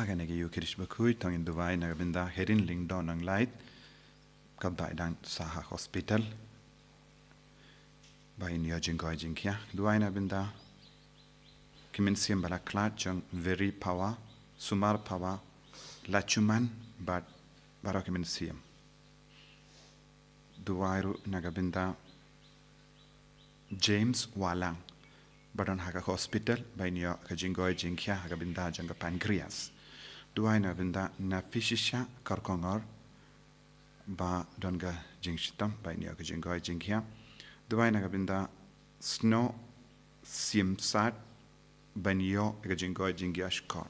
haganege yukirish Bakhuid tong in Dubai nagabinda herin ling don ang light kabda dang saha hospital by in yajing goy jingkia Dubai nagabinda kiminsiam bala klat jang very power sumar power lachuman but baro kiminsiam Dubai ru nagabinda James Walang Badon haga hospital by New York Kajingoy Jinkia Hagabinda Janga Pancreas. Duai Nabinda Nafishisha Karkongor Ba Donga Jingshitam by New York Kajingoy Jinkia. Duai Nagabinda Snow Simsat by New York Kajingoy Jingiash Kor.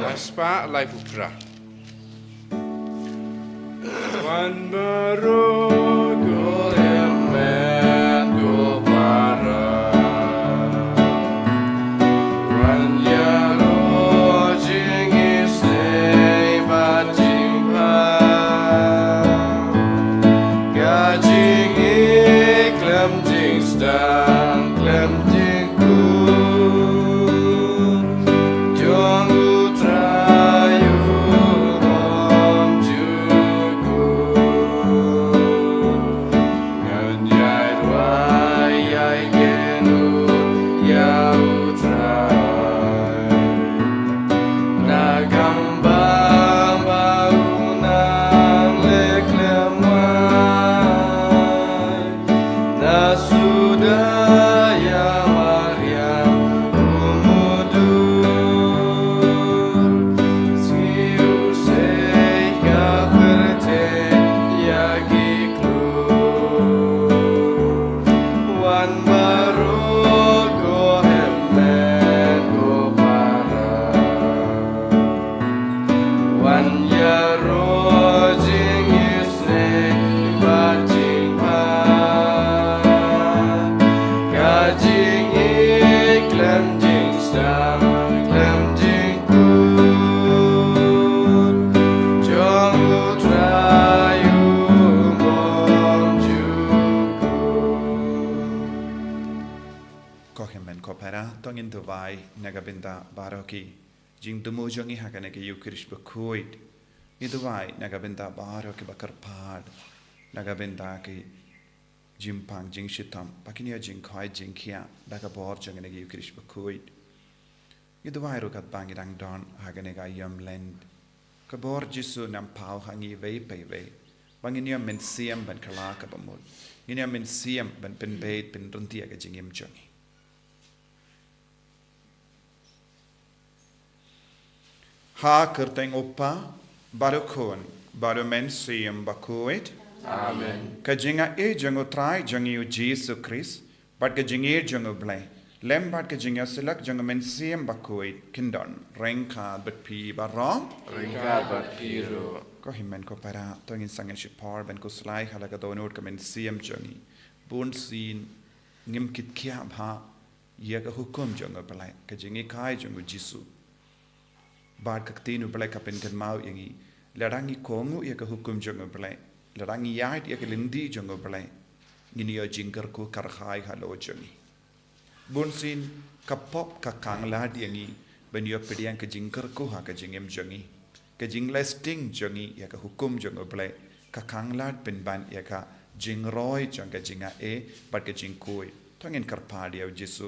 Aspa Life Upra. One baro go man go para one yaro jing is ba jing pa ga jing e clam jing stan clam jing ku jong Nagabinda Baroki Jing Dumujongi Haganeke Yukirish Bakhuid Iduai Nagabinda Baroki Bakarpad Nagabinda ki Jimpang Jing Shitam Pakinia Jing Koi Jing Kia Bagabor Janganege Yukirish Bakhuid Iduai Rukat Bangidang Don Haganega Yum Lent Kabor Jisu Nam Pau Hangi Vei Pei Vei Banginia Mensiam Ben Kalaka Bamud Ginia Mensiam Ben Pen Bait Ben Runtiaga Jingim Jongi Ha kerteng opa barukon barumen siyam Bakhuid. Amen. Kajinga e jango trai jangi u Jesus Christ, but kajinga jango blay. Lem but kajinga silak jango men siyam Bakhuid kindon. Renka but pi barom. Renka but piro. Ko himen ko para tongin sangen shipar ben ko slai halaga donut kamen siyam jangi. Bun sin ngim kit kia bha yaga hukum jango blay. Kajinga kai jango Jesus. Bad kaktinu belai kapin kan mau yangi larangi kongu ya ka hukum jongo belai larangi yait ya ka lindi jongo belai ngini yo jingkar ko karhai halo jongi bunsin kapop ka kanglad yangi ben yo pediang ka jingkar ko ha ka jingem jongi ka jinglasting jongi ya ka hukum jongo belai ka kanglad ben ban ya ka jingroi jonga jinga e bad ka jingkoi tongin karpadi yo jisu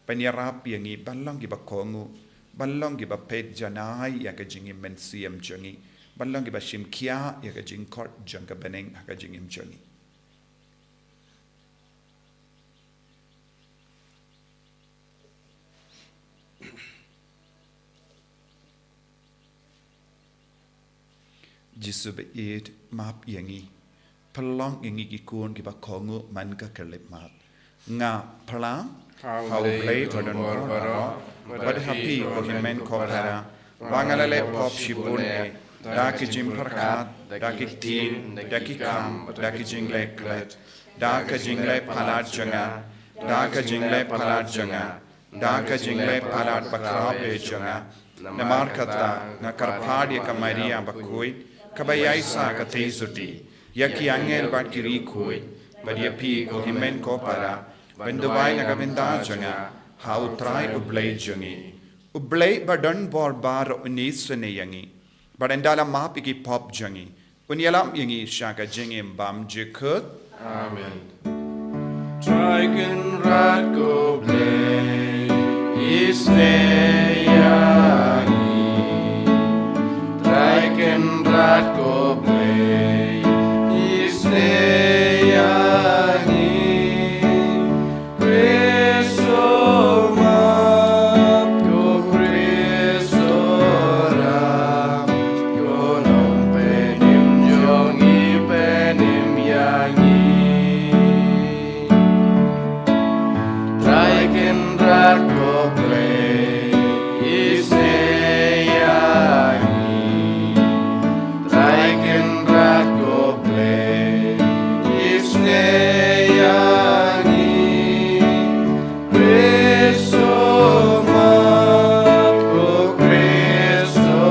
ben ya rap yangi balong gi bakongu Balong giba pet janai ya ka jingim men siam jongi. Balong giba shim kia ya ka jing court jangka beneng ha ka jingim jongi. Jisu be it map yangi. Pelong yangi gikun giba kongu man ka kelip map. Nga pelang how play badon baro. But happy for him men kopara, Bangalale pop shibun e, Daki jim parkat, Daki tin, Daki kam, Daki jingle klet, Daka jingle palat janga, Daka jingle palat janga, Daka jingle palat bakrabe janga, Namarkata, Nakarpadi Kamaria Bakhuid, Kabayaisa Katesudi, Yaki Angel Bakiri Kui, Badia pi ko himen ko para. Bendubai nagabinda janga. How try ublay jangi. Ublay badan bor bar unis yangi. Badandala mapiki pop jangi. Unyalam yangi shaka jingim bam jikut. Amen. Triken rat go play. Isne yangi. Triken rat go play. Isne yangi. Preso map go preso ram. Go nong penim jongi penim yangi. Triken rat go play. Isne yangi. Triken rat go play. Isne yangi. Preso mat go preso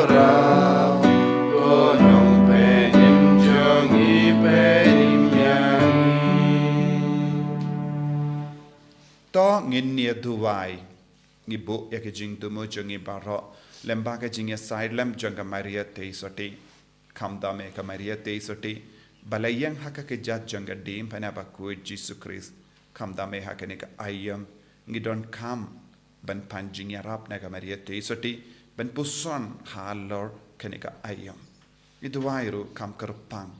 ram. Go nong penim jongi penim yangi. To ngin nia duwai. Ngibu ya ke jing tumu jangi baro. Lemba ke jing ya side lem janga Maria te soti. Kamdame ka Maria te soti. Balayang haka ke jat janga dim pana Bakhuid Jesus Christ. Kamdame haka ne ka ayam. Ngidon kam ban pan jing ya rap na ka Maria te soti. Ban puson halor kene ka ayam. Iduwai ru kam kerpang.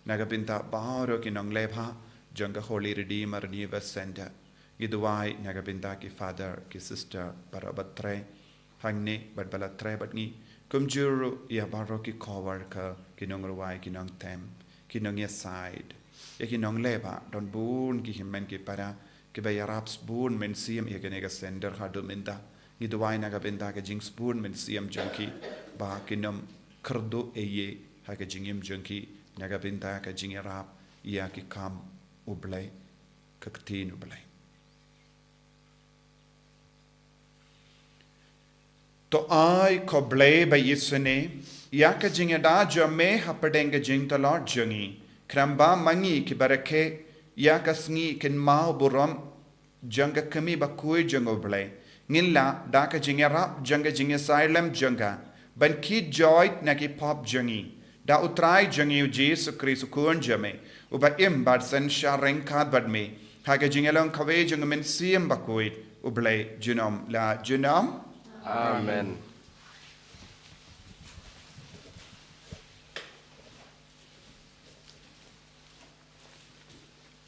Naga pinta baro kinong lebha. Janga Holy Redeemer Niva Center. Iduwai naga pinta ki father ki sister para batre. Hangne bat bala tre bat ngi. Kumjuru ya baro ki cover ka kinong ruwai kinong tem. Kinong ya side. Ya kinong leba don bun ki himmen ki para ki ba yarap spoon men siam ya genega sender hadu minda. Iduwai naga pinta ka jing spoon men siam junki ba kinom kerdo eye ha ka jingim junki naga pinta ka jing yarap ya ki kam ublay ka ktin ublay. To ai ko blay ba yisene ya ka jing da jo me hapadenga jing to lord jungi kramba mangi ki barake ya ka sngi ken mau buram janga kami ba kui jungo blay ngilla da ka jing rap janga jing silem janga ban ki joy na ki pop jungi da utrai jungi Jesus Christ kun jame uba im bad san shareng kad bad me ha ka jing long kawe jung men siem ba kui ublay junom la junom. Amen.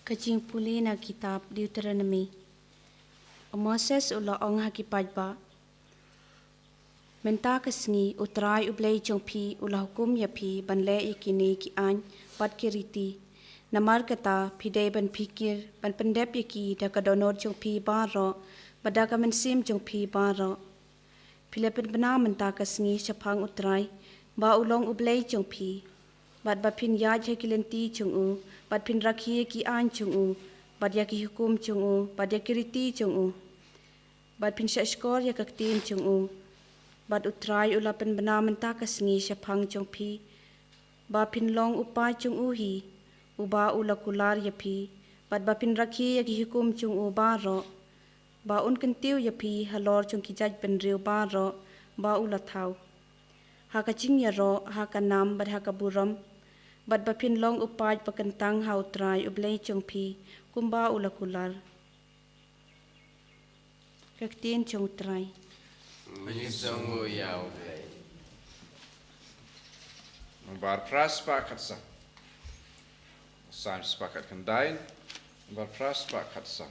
Kajing puli na kitab Deuteronomy. Moses ula ong hakipad ba. Menta kasngi utrai ublay jong pi ula hukum ya pi banle ikini ki an pat kiriti. Namar kata pide ban pikir ban pendep yaki da kadonor jong pi baro badaka mensim jong pi baro. Pilipin bena menta kasngi syapang utrai ba ulong ublay jong pi. Bad bapin yaj hakilenti jong u. Bad pin rakhi ki an jong u. Bad yaki hukum jong u. Bad yakiriti jong u. Bad pin syashkor yakaktin jong u. Bad utrai ulapin bena menta kasngi syapang jong pi. Ba pin long upai jong u hi. Uba ulakular ya pi. Bad bapin rakhi yaki hukum jong u baro. Ba un kentiu ya pi halor jong ki jaj ben riu baro. Ba ulathau. Haka ching ya ro haka nam bad haka buram. Bad bapin long upaj pakentang hau trai ublay jong pi. Kumba ulakular. Kaktin jong trai. Menyisangu yau play. Bar pras pakat sa. Sam sepakat kendain. Bar pras pakat sa.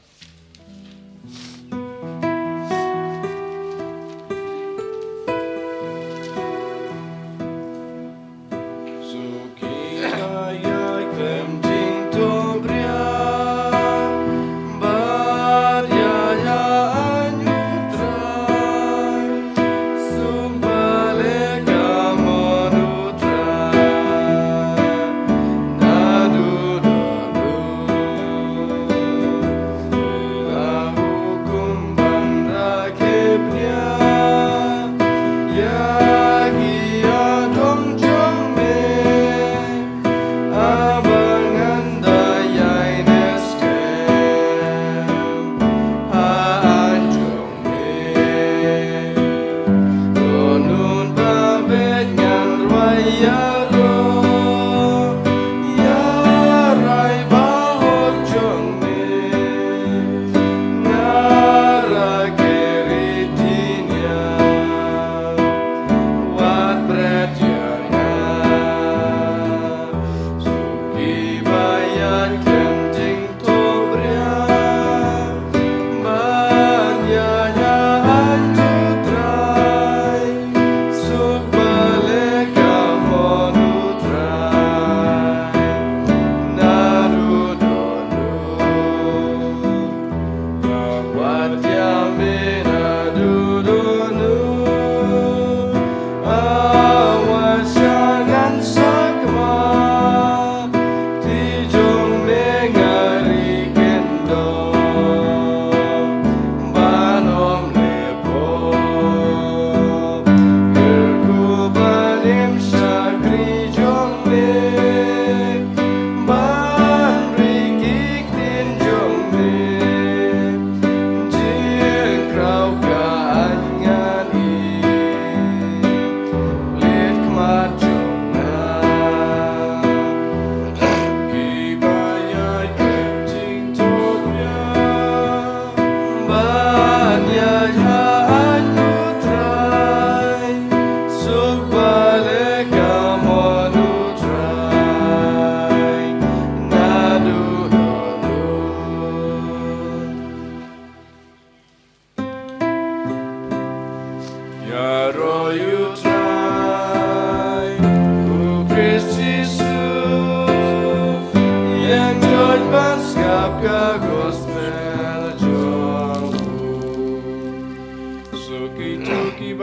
Go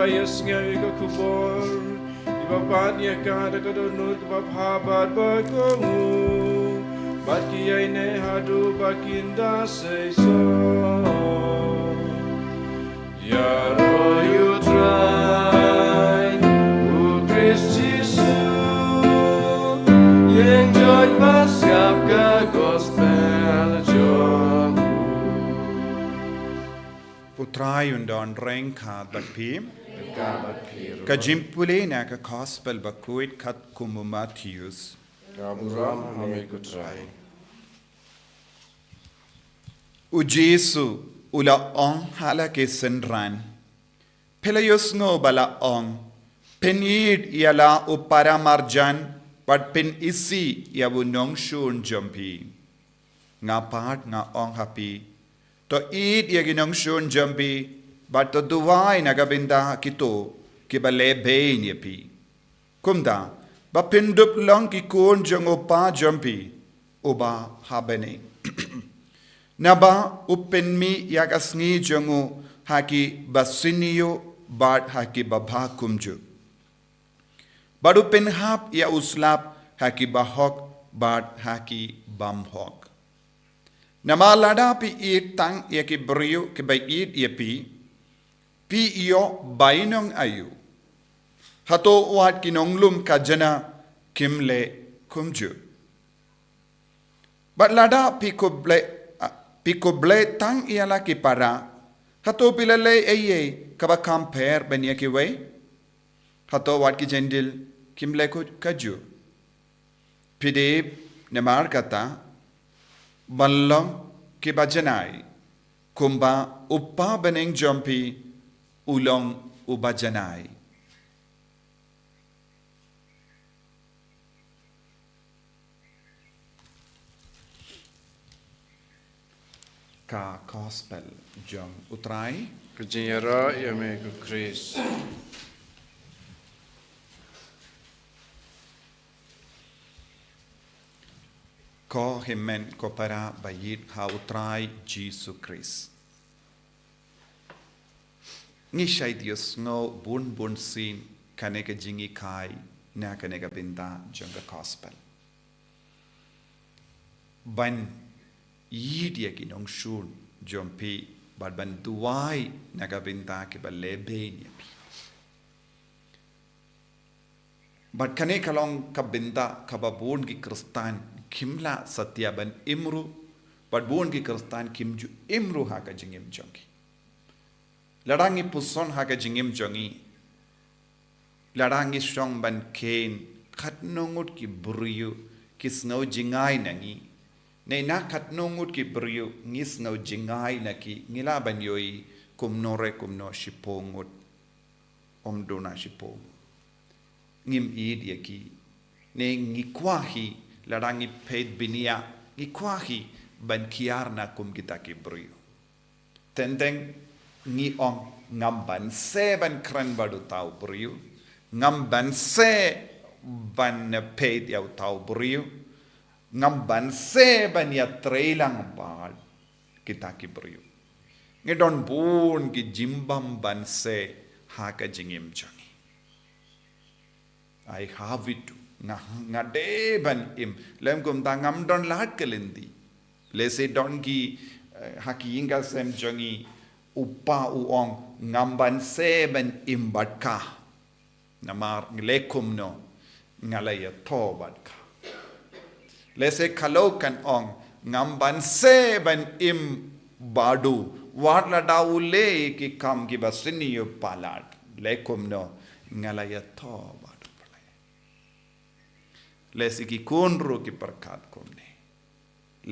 ya Sngi ka kubor iba patnya ka da kadonut ba phabat ba kongu bat kiyai ne hadu bakinda seiso ya ro you try o Christisu yang joy pasap ka gospel jong Putrai undon rengkat bakpim ka jimpule na ka gospel Bakhuid khat kumu Matthews Kaburam hame kutrai. u Jesu ula ong hala ke senran pelayos ngo bala ong penid yala u paramarjan pat pen isi yabu nong shun jumpi nga pat nga ong happy to eat yaginong shun jumpi but to duwai nagabinda kito kibale bein yapi kumda ba pindup long ki kun jong pa jumpi uba habene naba upenmi yagasngi jongu haki basinio bad haki babha kumju badu penhap ya uslap haki bahok bad haki bamhok nama lada pi it tang yaki brio ke bai it yapi pi iyo bainong ayu hato wat kinonglum kajana kimle kumju but lada pi koble tang iala ki para hato pilale eye kaba compare benya ki way hato wat ki jendil kimle ko kaju pideb nemar kata ballong ki bajanai kumba uppa beneng jompi ulong ubajanai ka gospel jong utrai Kajiyara yame ku Chris. ko himmen ko para bayit ha utrai Jesus Christ ngi shai Dios ngo bun sin kaneka jingi kai na kaneka binda jong ka gospel ban yid yakinong shun jompi bad ban duwai nagabinta ke balebe yapi bad kane kalong kabinda kababun ki kristan kimla satya ban imru bad bun ki kristan kimju imru ha ka jingim jongi ladangi puson ha ka jingim jongi ladangi strong ban ken khatnongut ki buriyu kisno jingai nangi nei na khatnongut ki buriyu ngis no jingai naki ngila ban yoi kumnore kumno shipongut omdona shipong ngim id yaki ne ngikwahi ladangi paid binia ngikwahi ban kiar na kum kita ki buriyu tendeng ngi ong ngamban se ban kran badu tau buriyu ngamban se ban paid yau tau buriyu ngamban se ban ya trailang bad kita ki buriyu ngedon bun ki jimbam ban se ha ka jingim changi I have it nga de ban im lem kum ta ngam don lat kelendi le se don ki haki inga sem jangi upa uong ngamban se ban im batka namar nglekum no ngalaya to batka le se khalokan ong ngamban se ban im badu wat la daule ki kam ki basini yo palat lekum no ngalaya to badu le se ki kunru ki perkat kumne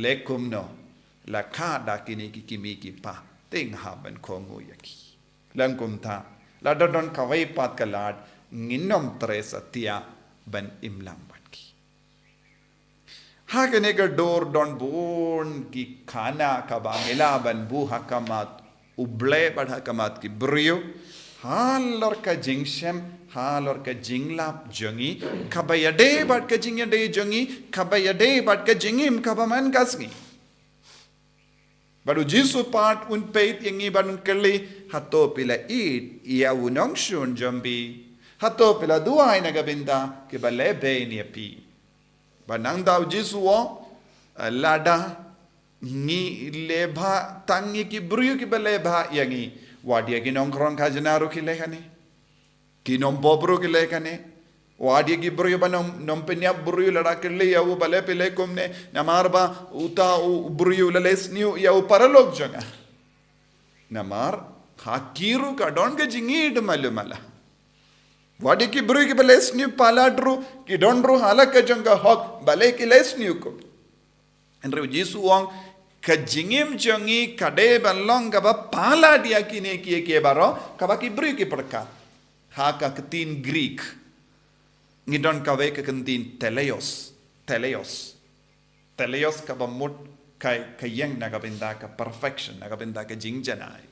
lekum no la kada kini ki kimi ki pa ting haban kongo yaki langkum ta la don kawai pat kalat nginom tre satya ban imlam hakane ka dor don bon ki khana ka bangela ban bu hakamat uble bad hakamat ki brio halor ka jingshem halor ka jinglap jangi khabayade bad ka jingyade jangi khabayade bad ka jingim khabaman gasngi Baru Jisu part un peit yangi banun keli hato pila it ia unong shun jambi hato pila duai nagabinda ke balebe ni api banang daw Jisu o lada ngi lebha tangi ki bruyu ki baleba yangi wadia ki nongkrong kajanaru ki lekane ki nombobru ki lekane wadia ki bruyu banom nompenya bruyu lada keli ya u bale pile kumne namarba uta u bruyu lales niu ya u paralog janga namar hakiru ka don ga jingid malumala wadia ki bruyu ki bales niu paladru ki donru halaka janga hok bale ki les niu ko enre Jisu wong ka jingim jongi kade balong ka ba pala dia kine kie baro ka ba ki bruyu ki perka ha ka ketin Greek ngidon kawe ke kentin Taïew ka ba mut kai yang na ka benda ka perfection na ka benda ka jingjanai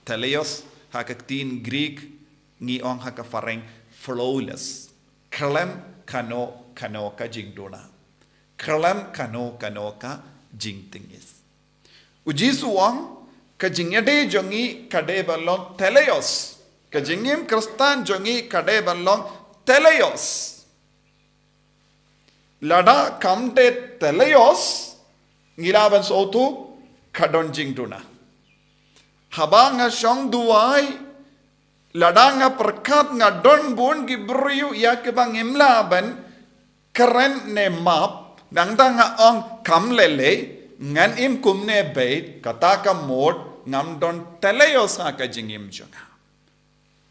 Taïew ha ka tin Greek ngi ong ha ka fareng flawless kalam kano ka jingdona kalam kano ka jingtingis Jisu wang ka jingyade jongi kade balong Taïew ka jingim Kristan jongi kade balong Taïew lada kamte Taïew ngilaban sotu kadon jingduna habanga shong duai lada nga perkat nga don bun gibruyu ya ke bang imlaban keren ne map nangda nga ong kamlele ngan im kumne bait kata ka mod ngam don Taïew sa ka jingim jonga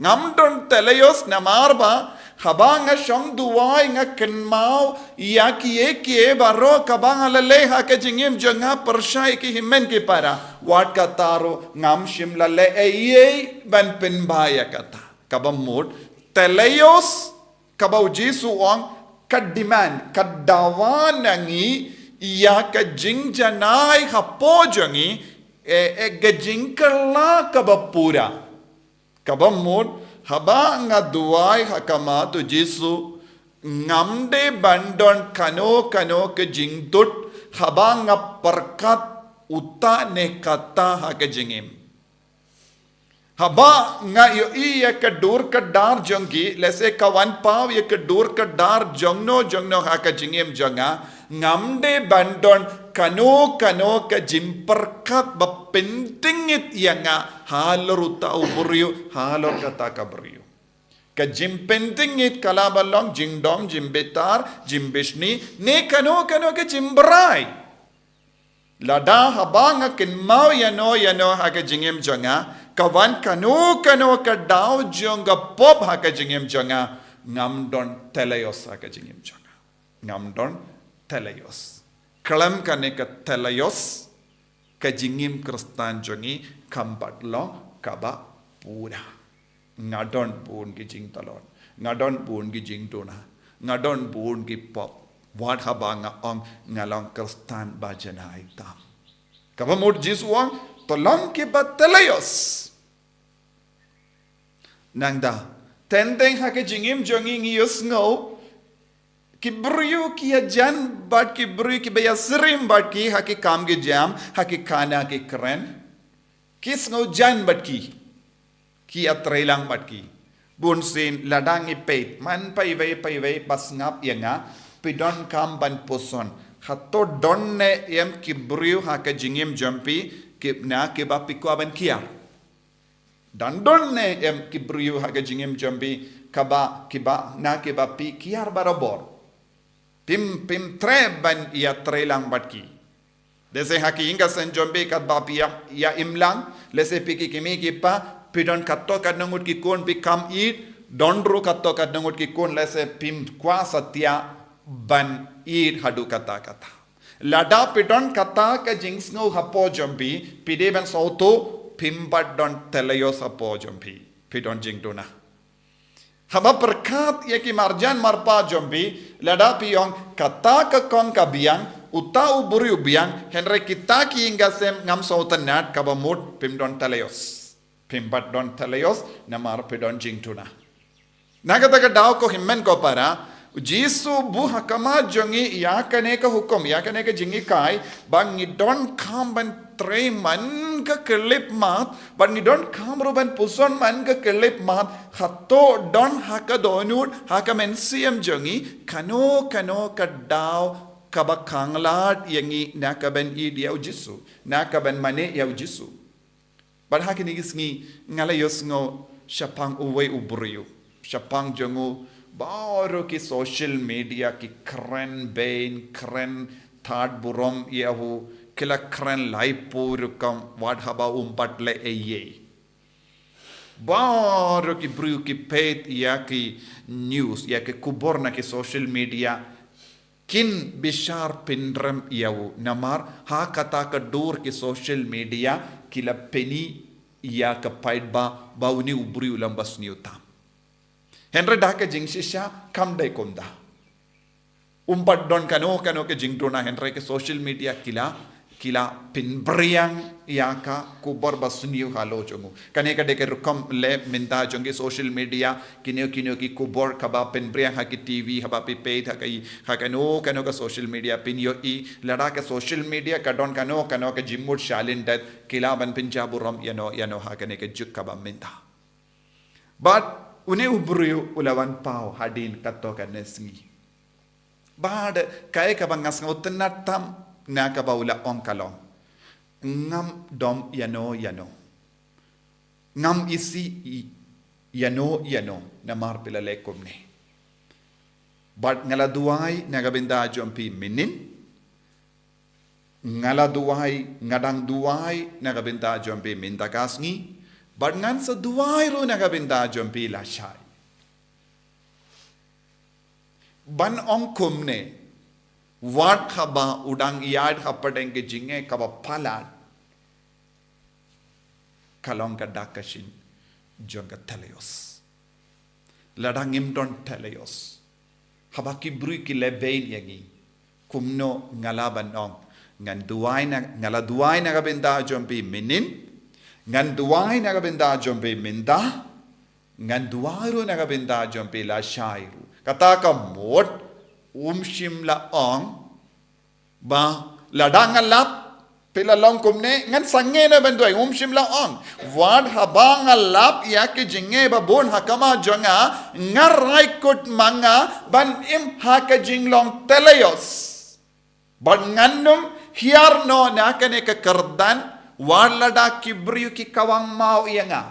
ngam don Taïew namarba habanga shong duwai nga kenmau ya kie baro kabang alale ha ka jingim jonga persyai ki himen ki para wat kataro ngam shimla le ei ban penbaya kata kabamud Taïew kabau Jisu ong ka demand ka dawan nangi ya ka jingjanai hapo jongi gajingkala kabapura kabamud haba nga duai hakama tu Jisu ngamde bandon kano ke jingtut haba nga perkat uta ne kata ha ke jingim haba nga yo iya ke dur ke dar jongi lese kawan paw ye ke dur ke dar jongno ha ke jingim jonga ngamde bandon kano ke jimperkat bapentingit yanga halor uta uburiyo halor kata kabriyo ka jimpentingit kalabalong jingdom jimbetar jimbishni ne kano ke jimbrai lada habanga kinmau yano ha ka jingim jonga kawan kano ka daw jonga pop ha ka jingim jonga ngamdon Taïew ha ka jingim jonga ngamdon Taïew kalam kane ka Taïew ka jingim Kristan jongi kambat lo kaba pura ngadon bun ki jing talon ngadon bun ki jing dona ngadon bun ki pop wat habanga ong ngalong Kristan bajana itam kaba mud Jisu wang tolong ki ba Taïew nangda tendeng ha ka jingim jongi ngiyos ngau Kibruyu ki jan bat kibruyu ki baya serim bat ki haki kam ki jam haki kana ki keren kis ngau jan bat ki atrelang bat ki bun sin ladang i peit man pai vai pas ngap yanga pidon kam ban poson hato donne yam kibruyu haka jingim jampi kipna ki ba pikwa ban kia dan donne yam kibruyu haka jingim jampi kaba na kiba pi kiar barabor Pim treban ia trelang batki. Dese haki inga senjombe kat bapi ya imlang. Lese piki kimi kipa. Pidon kato kat nangut ki kon pi kam eat. Dondru kato kat nangut ki kon lese pim kwa satya ban eat hadu kata. Lada pidon kata ka jings ngau hapo jombi. Pide ban sauto pimbat don Taïew hapo jombi. Pidon jing dona. Haba perkat ya ki marjan marpa jombi lada piong kata ke kong kabiang uta uburi ubiang henry kita ki inga sem ngam sautan nat kabamut pimdon Taïew pimbat don Taïew namar pidon jingtuna nagata ka daw ko himmen ko para Jisu bu hakama jongi ya kane ka hukum ya kane ka jingi kai bang idon kam ban tre man ka kelip mat but ni don kamro ban puson man ka kelip mat hato don haka donut haka men siam jongi kano ka daw kabakanglat yangi nakaben idiau jisu nakaben mane yau jisu but haka ni gisngi ngalayos ngo syapang uwe ubriu syapang jongu baru ki social media ki keren bain keren third burom yahu kila keren live purukam what haba umpatle eye baru ki bru ki pet ya ki news ya ki kuborna ki social media kin bishar pindram yahu namar ha kata ka dur ki social media kila peni ya ka paidba bauni ubri ulam basni utam Henry daka jing sisya kam dai komda umpat don kano ke jing dona Henry ke social media kila pinbriang yaka kubor basuniu halo jongu kane ka deke rukam le minta jonge social media kinyo ki kubor kaba pinbriang ha ki TV haba pi page ha kano ka social media pinyo I lada ka social media ka don kano ke jimur shalin dat kila ban pinjaburam yano ha kane ke juk kaba minta but une ubru ulawan pau hadin kato ka Sngi bad kay ka bangas ngotnatam na ka baula ong kalong ngam dom yano ngam isi yano na mar pilale komne but ngala duai nagabinda jompi minin ngala duai ngadang duai nagabinda jompi mintakasngi but ngan sa duai ro nagabinda jompi lashai ban ong komne Wat haba udang iad hapadeng ke jinge kaba palat kalong ka dakashin jonga teleos ladang imdon teleos haba ki brui ki lebein yangi kumno ngalaban ong ngan duai na ngala duai na kabenda jompi minin ngan duai na kabenda jompi minda ngan duai ro na kabenda jompi la shairu kata ka mot umshim la ong ba ladang alap pila long kumne ngan sange na bendoy umshim la ong wad habang alap ya ke jinge ba bon hakama jonga ngarai kut manga ban im haka jinglong telayos ban ngannum hiar no na kane ka kardan wad lada kibriu ki kawang mau yanga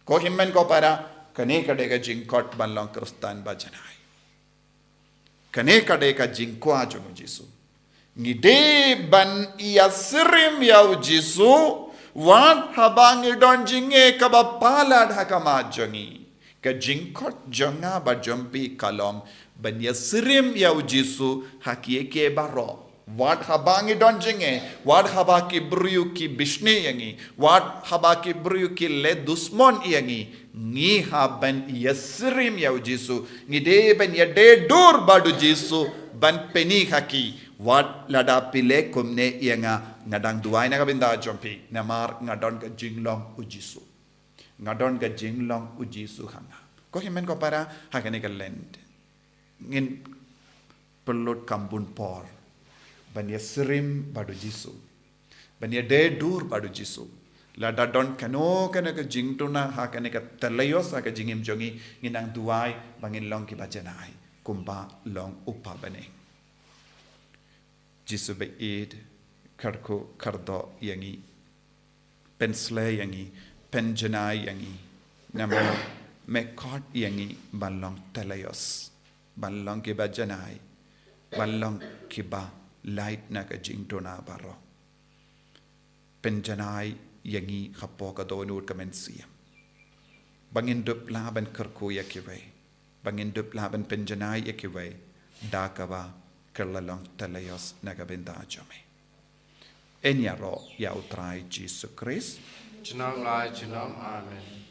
ko himmen ko para kane kade ka jingkot ban long kristan ba janai kane kade ka jingkwa jongo jisu ngide ban iya sirim yau jisu wan habang idon jinge kaba palad hakama jongi ka jingkot jonga ba jompi kalong ban ya sirim yau jisu hakie ke baro wat habang idon jinge wat haba ki briu ki bishne yangi wat haba ki briu ki le dusmon yangi ngi haban yasrim yau jisu ngide ban ya de dur badu jisu ban peni haki wat lada pile kumne yanga ngadang duai na kabinda jompi namar ngadon ka jinglong ujisu ngadon ka jinglong ujisu hanga ko himen ko para hakane ka Lent ngin pelut kambun por ban yasrim badu jisu ban ya de dur badu jisu lada don kano kana ka jingtuna ha kana ka talayos ha ka jingim jongi nginang duai bangin long ki bajanai kumba long upa bane jisu be id karko kardo yangi pensle yangi penjanai yangi namo mekot yangi balong talayos balong ki bajanai balong ki ba light na ka jingtuna baro penjanai yangi hapo ka donut ka mensiam bangin dup laban kerku yakiway bangin dup laban penjanai yakiway dakaba kerlalong talayos nagabinda jome enyaro ya utrai Jesus Christ Chinam lai chinam amen.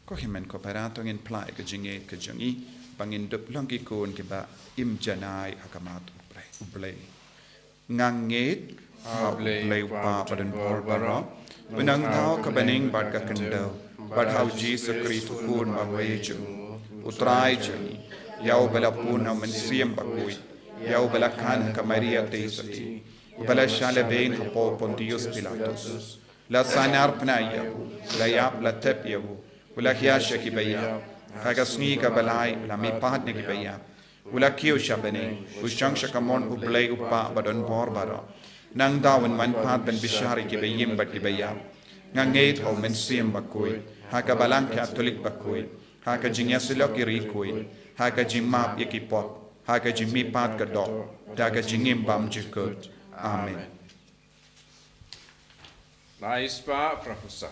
ko himen ko parato ngin plai ka jinge ka jongi bangin dup longi kun ke ba im janai hakamat ublay nganget lay pa padan bor baro benang tau ka baning bad ka kendau bad how Jesus Christ kun ba way ju utrai jongi Yau bela puna men siem Bakhuid. Yau bela kan ka Maria Teisati. Bela shale bein hapo Pontius Pilatus. La sanar pnayahu. La yap la tepyahu. Wala kiasha ki bayab. Kaga Sngi ka balai la mi patne ki bayab. Wala kiyo shabane. Ushang shakamon ublay upa badon borbara. Nang dawan man pat ben bishari ki bayim bat ki bayab. Ngangait ho men siem Bakhuid. Haka balang Catholic Bakhuid. Haka jingyasilo ki rikuid. Haka jimap yakipot. Haka jimmi pat ka do. Daga jingim bam jikut. Amen. Naispa Prahusa.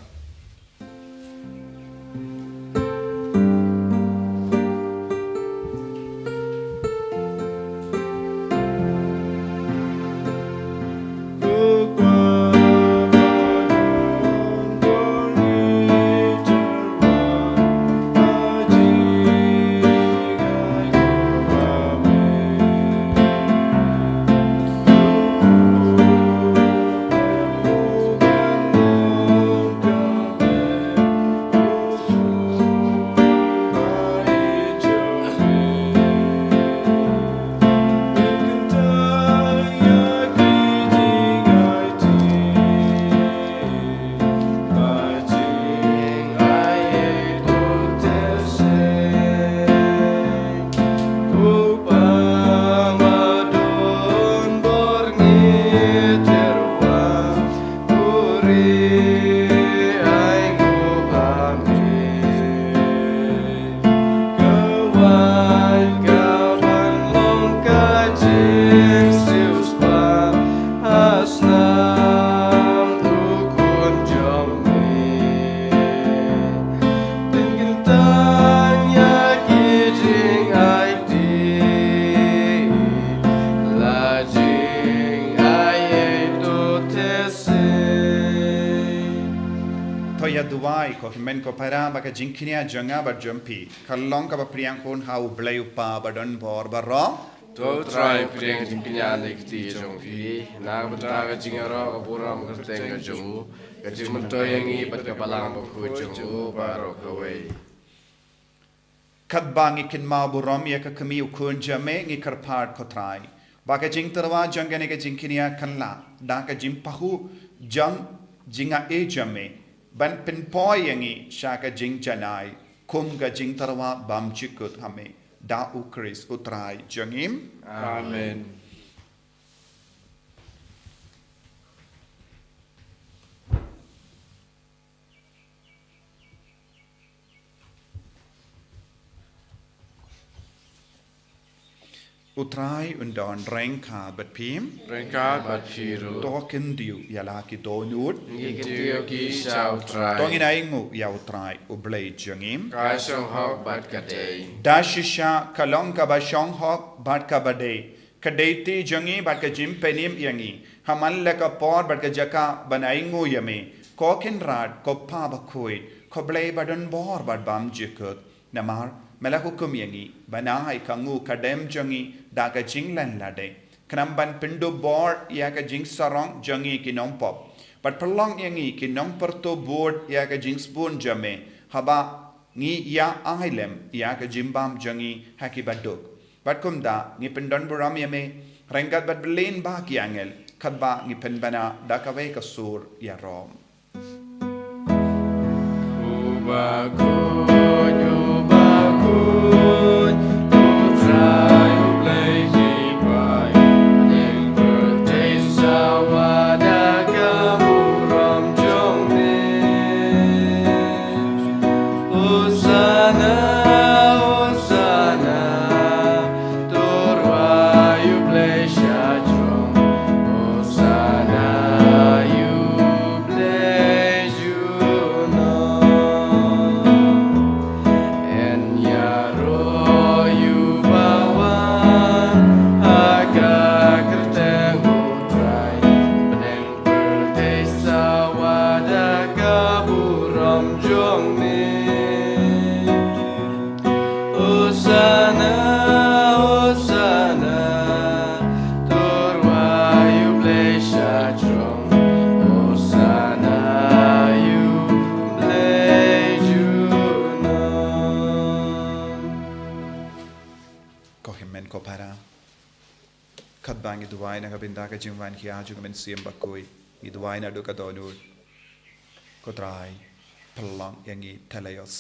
Ko himen ko para baka jingkinia janga ba jumpi kalong ka ba priang kon hau blay upa badon bor baro To try priang jingkinia lekti jongpi na bataga jingaro ka puram kertenga jongu ka jimunto yangi bat ka balang Bakhuid jongu baro kawai kat bangi kin ma buram ya ka kami ukun jame ngi karpad ko trai baka jing terwa jangane ka jingkinia kanla da ka jimpahu jang jinga e jame ban pin poi yangi shaka jing janai kum ga jing tarwa bam chikut hame da ukris utrai jangim Amen. utrai undon rengka bat pim Rengkat bat firu token diu yala ki donut Ngikitiyo ki shao try tongin aingu ya utrai ublay jangim Ka shong hok bat kadei dashisha kalong ka ba shong hok bat ka bade kadeti jangi bat ka jim penim yangi haman la ka por bat ka jaka banaingu yame kokin rad ko pa Bakhuid ko blay badon bor bat bam jikut namar mela hukum yangi banai kangu kadem jangi da ka jinglan lade kramban pindu bor ya ka jing sarong jangi ki nong pop but pelong yangi ki nong perto board ya ka jing spoon jame haba ngi ya ailem ya ka jimbam jangi haki baduk but kumda ngi pendon buram yame rengat bat belin ba ki angel kadba ngi penbana da ka ve ka sur ya rom Bakhuid Bakhuid to try to play by in birthday sawada kamuram jongme Hosanna Hosanna torwa you play shajong Hosanna you play you know para khat bang iduai nagabinda ka jingwan kia juga men siam Bakhuid iduai na duka donur kotrai pelang yangi telayos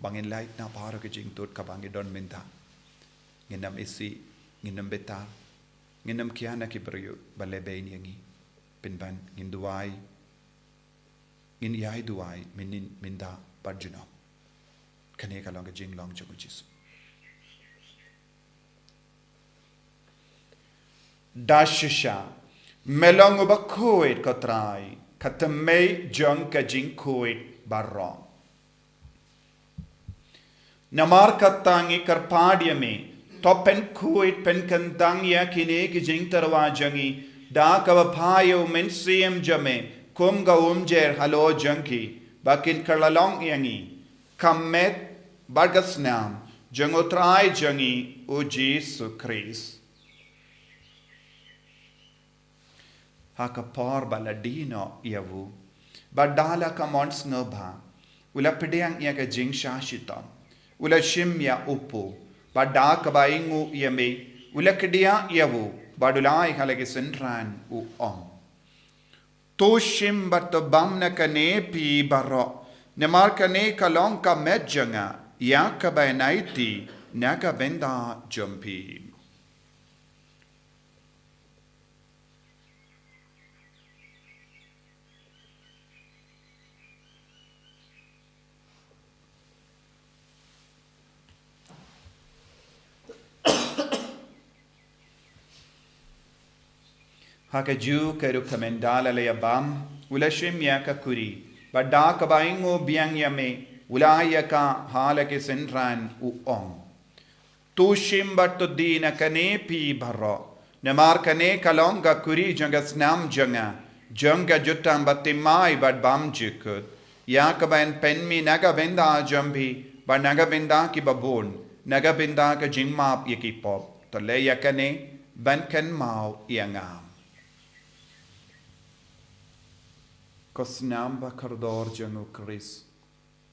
bangin light na para ka jing tut ka bangi don minta nginam isi nginam beta nginam kia na kibriyu balebain yangi pinban nginduai ngin yai duai minin minda barjuna kane ka long ka jing long jagu jisu Dashisha melong Bakhuid kotrai katamay jong ka jing Bakhuid barong namar katangi karpadyame topen Bakhuid pen kantangya kine ki jing tarwa jangi da kawapayo men siem jame kum ga umjer halo janki bakin karlalong yangi kamet bargasnam jangotrai jangi o Jesu Christ Hakapor baladino yavu badala kamons ngobha ula pedang ya ka jing shashita ula shimya upu badaka baingu yame ula kedia yavu badulai halage sentran u om to shim batobamna kane pi baro nemar kane kalong ka medjanga ya ka bainaiti naga benda jumpi Hakaju keru kamendala le abam ulashim yaka kuri badda kabaingo biang yame ulayaka halake senran u om tushim batudina kane pi baro namar kane kalonga kuri janga snam janga jutam batimai bad bam jikut yakaban penmi naga benda jambi bad naga benda ki babon naga benda ka jingmap yaki pop to le yakane ban kan mau yangam Kosnam bakardor jangu Chris.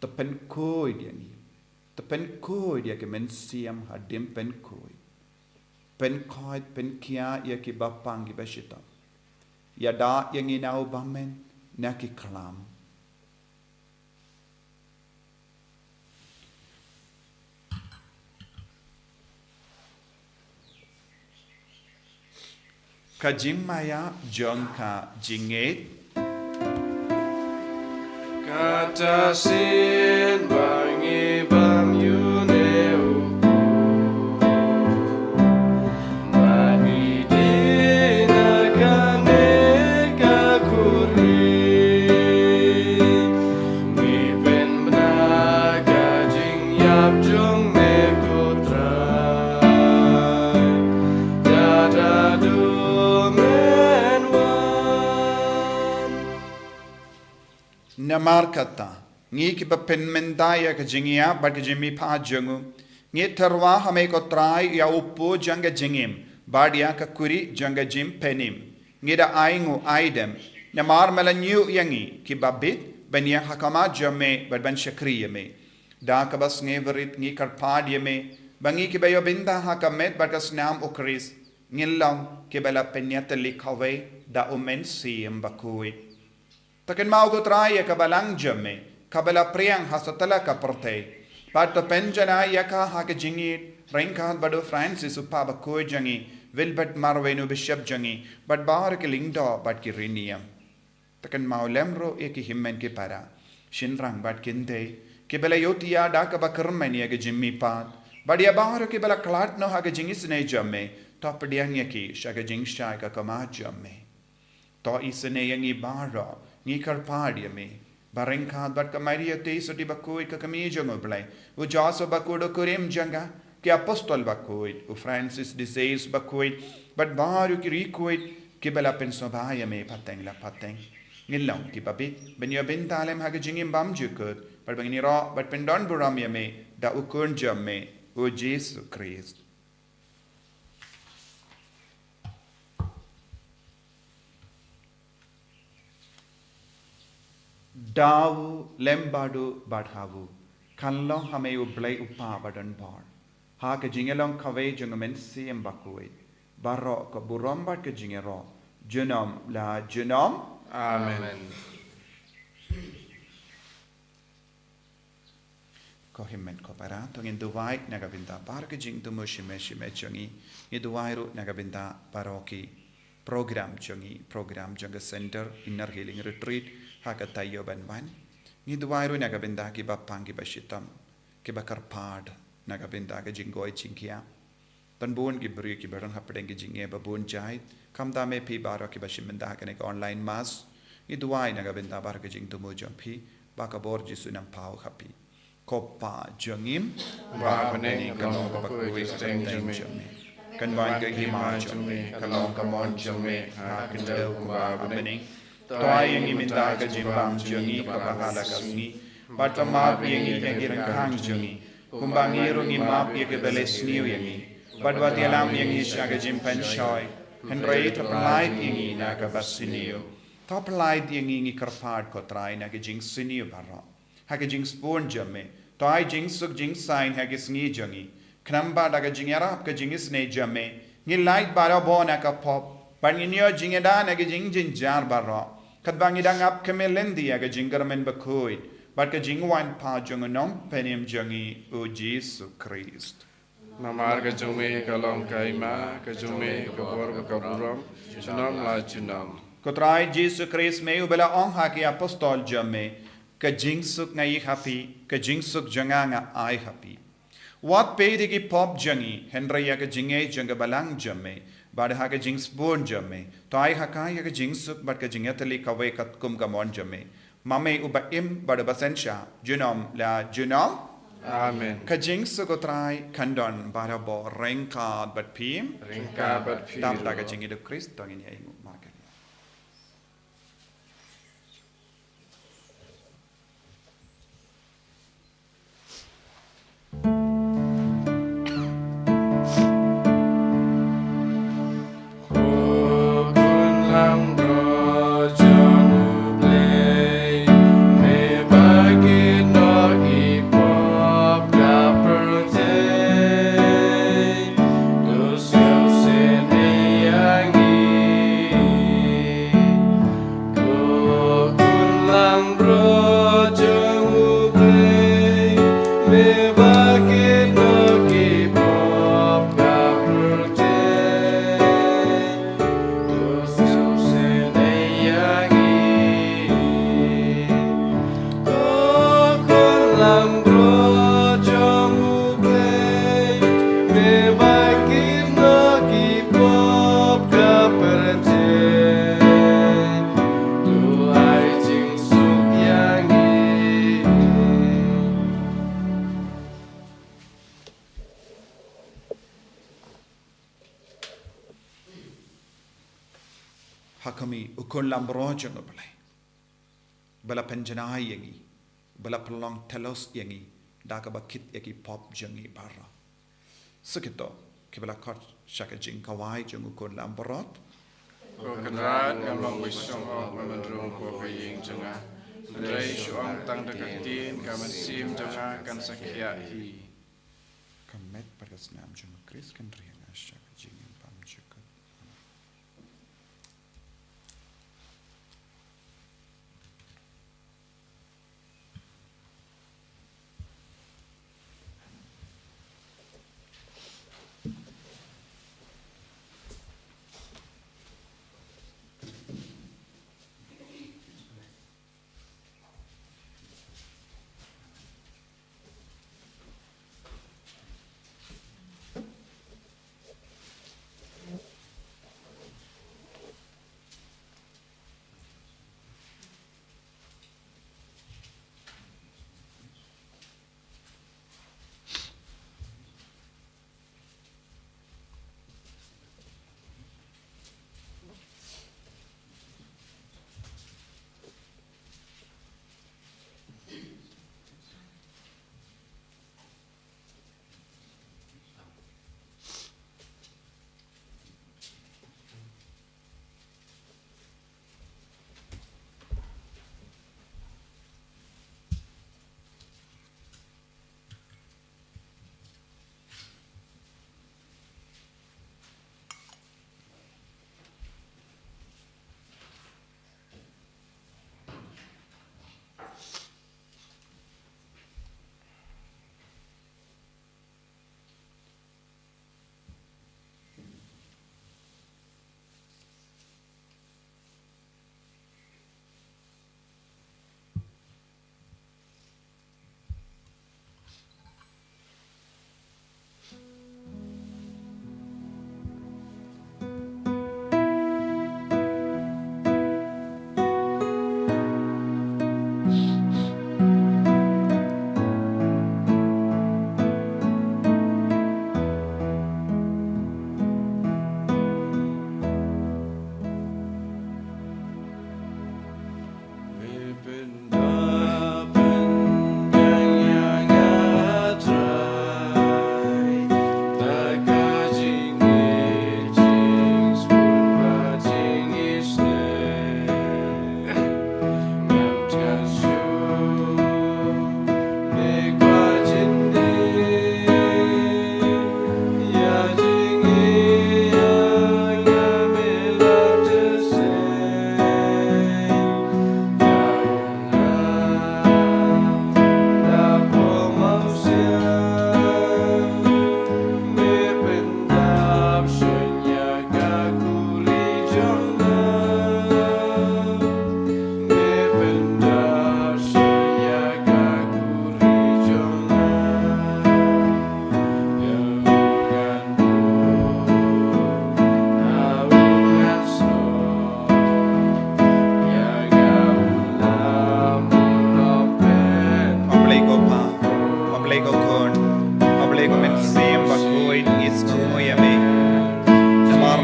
Tepen koi dia ni. Tepen koi dia ke men siam hadim pen koi. Pen koi pen kia ia ki bapang ki bashita. Ya da yang inau bamen naki klam. Kajim maya jongka jinget Kata sin bangi bam yune upu Mani dina kane kakuri Ngipen bena kajing yap jong me kutrai Dada du men wan Namar kata ngi ki pen mendaya ka jingia bad jimi pa jangu ngi tarwa hame ko trai ya upo janga jingim badia ka kuri janga jim penim ngi da aingu aidem namar melanyu yangi ki babit banya hakama jame bad ban shakriye me da ka bas ngi verit ngi karpadye me bangi ki bayo binda hakamet bad ka snam ukris ngilang ki bala penyat likhawe da umen sim Bakhuid Takin mau ko try ka balang jame kabala priang hasatala ka porte pato penjana yaka ha ka jingi renka bado Francis upa Bakhuid jangi Wilbert Marwenu bishop jangi but bar ke lingdo but ki riniam takin mau lemro e ki himmen ki para shinrang but kinte ki bela yotia da ka bakarmen ya ke jimmi pat badia bar ki bela klat no ha ka jingi sne jame top diang yaki shaga jing sha ka kama jame to isne yangi baro ni karpadia me barengka bat kamaria te soti Bakhuid ka kami jango blai u jaso Bakhuid kurim janga ki apostol Bakhuid u Francis disease Bakhuid but baru ki rikuid ki bela pensobaya me pateng la pateng ngilong ki babit benyo bentalem ha jingim bam jukut but bangini ro but pendon buram ya me da ukun jamme u Jesus Christ Dawu lembadu badhavu kanlo hame u blai upa badan bar ha ke jingelong kawe jung men siem Bakhuid baro ko burombat ke jingero junom la junom Amen. ko himmen ko para tongin duwai nagabinda bar ke jing tumo shime chungi i duwai ru nagabinda paroki program junga center inner healing retreat ha ka Taïew ban ni duwai ru nagabinda ki bapang ki bashitam ki bakarpad nagabinda ke jingoi chingkia tan bun ki bri ki barang hapdeng ki jinge babun jai kam da me pi baro ki bashimenda ka online mass i duwai nagabinda bar ke jing tumo jompi bakabor jisu nam pau happy Kopa jangim Ba Beneng kalong Bakhuid Saitjaiñ kan wan ke hima Jubilee kalong kamon Jubilee ha kendau ba Beneng toy yang iminda ke jimbang jangi ka bahala kasni batama yang ke girang khang jangi kumbangi rungi map ye ke belesniu yangi badwati alam yang isya ke jimpan shoy henrei taplai yang na ka basiniu taplai yang ngi karpad ko trai na ke jing siniu barra hake jing spawn jamme toy jing suk jing sign hake sngi jangi knamba daga jing arab ke jing isne jamme ni light bara bona ka pop banginyo jing da na ke jing jin jar barra kat bangi dang ap kemelendi aga jing garmen Bakhuid but ke jing wan pa jung nom penim jangi o Jesus Christ Namar ke Jubilee kalong kaima ke Jubilee ke bor ke buram junam la junam kotrai Jesus Christ me ubela on hake apostol jamme ke jing suk ngai happy ke jing suk janganga ai happy what pay de ki pop jangi henrya ke jinge janga balang jamme bad ha ke jing spoon jamme to ai ha kai ke jing suk but ke jinga tali kawe kat kum kamon jamme mame uba im bad basensha junom la junom Amen. ke jing suk otrai kandon bara bo renka but pim Ringka bat dam da ke jingi de Christ tongin ai market hakami ukon lambro jang balai bala penjanai yangi bala pelong telos yangi daga bakit yaki pop jangi barra sekito kibala kot shaka jing kawai jang ukon lambrot ko kanran ngamong wisong ong mamandrong ko kaying janga Drai syuang tang dekatin kaman sim janga kan sakya hi kamet pada senam jang Chris kan riang asya jing pam juga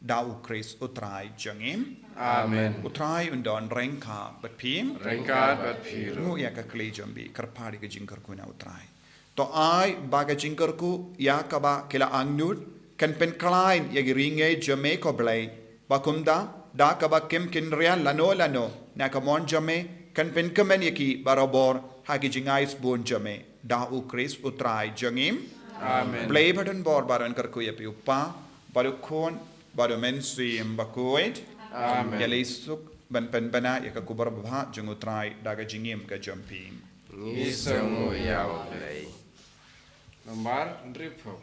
dau Chris utrai jangim Amen. utrai undon rengka bat phim Rengkat bat phiru. ngu ya ka klei jambi karpari ka jingkar ku na utrai to ai baga jingkar ku ya ka ba kila angnut kan pen klein ya giringe jame ko blai bakumda da ka ba kim kin rian lano na ka mon jame kan pen kamen yaki barabor ha ki jingais bon jame dau Chris utrai jangim Amen. blai badan bor baran kar ku ya pi upa baru kon baru men swim Bakhuid Amen. ya leisuk ban pen bana ya ka kubar bha jungutrai daga jingim ka jumping Ngisengu yaw play. Nomor dripho.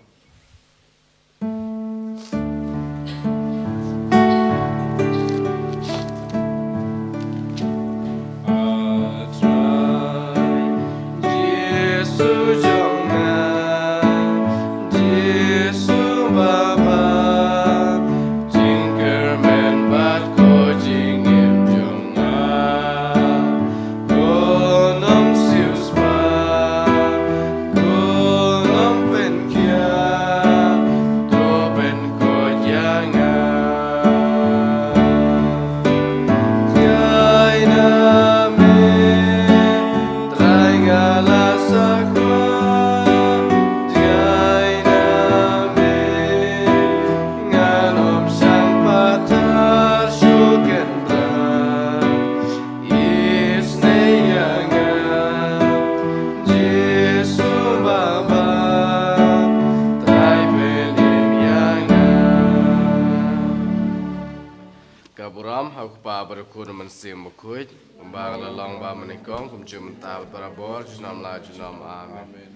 Kaburam hau pa berkur mensim Bakhuid, kembang lalong ba menikong kum cum ta barabor junam la junam amen.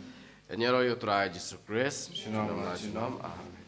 Enyero yutrai Jesus Christ junam la junam amen.